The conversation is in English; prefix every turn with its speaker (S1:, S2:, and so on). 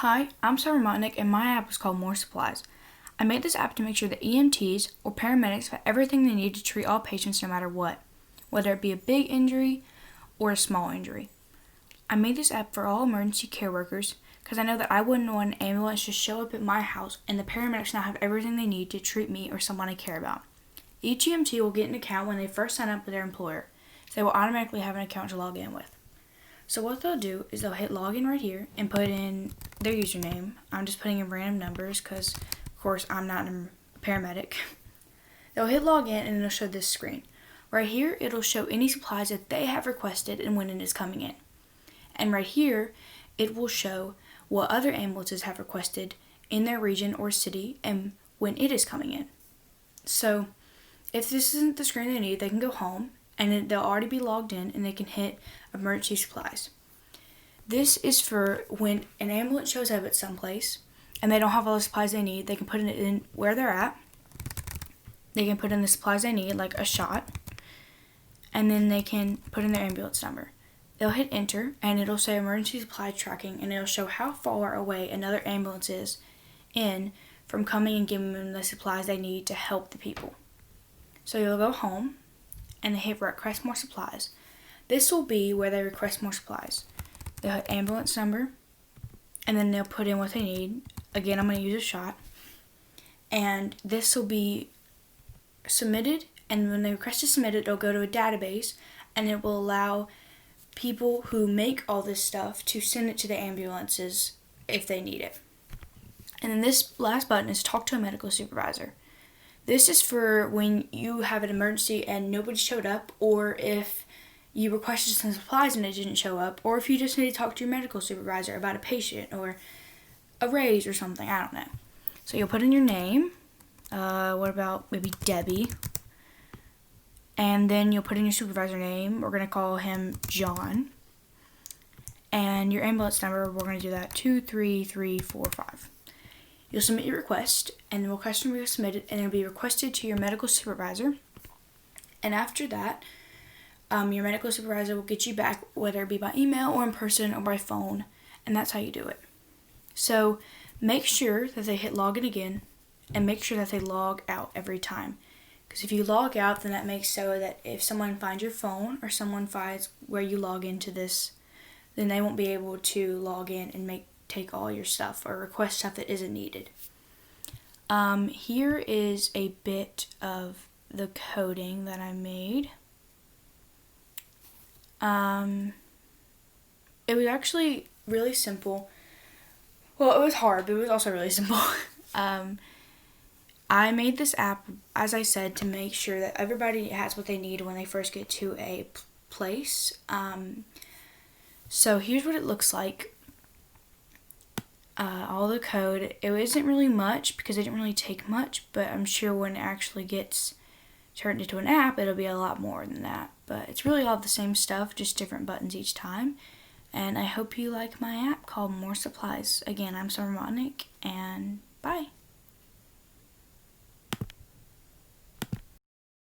S1: Hi, I'm Summer Motnick, and my app is called More Supplies. I made this app to make sure that EMTs or paramedics have everything they need to treat all patients no matter what, whether it be a big injury or a small injury. I made this app for all emergency care workers because I know that I wouldn't want an ambulance to show up at my house and the paramedics not have everything they need to treat me or someone I care about. Each EMT will get an account when they first sign up with their employer, so they will automatically have an account to log in with. So what they'll do is they'll hit login right here and put in their username. I'm just putting in random numbers because, of course, I'm not a paramedic. They'll hit login and it'll show this screen. Right here, it'll show any supplies that they have requested and when it is coming in. And right here, it will show what other ambulances have requested in their region or city and when it is coming in. So if this isn't the screen they need, they can go home and they'll already be logged in and they can hit emergency supplies. This is for when an ambulance shows up at some place and they don't have all the supplies they need. They can put it in where they're at. They can put in the supplies they need, like a shot, and then they can put in their ambulance number. They'll hit enter and it'll say emergency supply tracking, and it'll show how far away another ambulance is in from coming and giving them the supplies they need to help the people. So you'll go home and they hit request more supplies. This will be where they request more supplies. They'll hit ambulance number and then they'll put in what they need. Again, I'm going to use a shot. And this will be submitted, and when the request is submitted, it'll go to a database and it will allow people who make all this stuff to send it to the ambulances if they need it. And then this last button is talk to a medical supervisor. This is for when you have an emergency and nobody showed up, or if you requested some supplies and it didn't show up, or if you just need to talk to your medical supervisor about a patient or a raise or something, I don't know. So you'll put in your name, what about maybe Debbie, and then you'll put in your supervisor name. We're going to call him John. And your ambulance number, we're going to do that 23345. You'll submit your request, and the request will be submitted, and it'll be requested to your medical supervisor. And after that, your medical supervisor will get you back, whether it be by email or in person or by phone, and that's how you do it. So make sure that they hit login again, and make sure that they log out every time. Because if you log out, then that makes so that if someone finds your phone or someone finds where you log into this, then they won't be able to log in and take all your stuff or request stuff that isn't needed. Here is a bit of the coding that I made. It was actually really simple. Well, it was hard, but it was also really simple. I made this app, as I said, to make sure that everybody has what they need when they first get to a place. So here's what it looks like. All the code. It isn't really much because it didn't really take much, but I'm sure when it actually gets turned into an app, it'll be a lot more than that. But it's really all the same stuff, just different buttons each time. And I hope you like my app called More Supplies. Again, I'm Summer Motnick, and bye.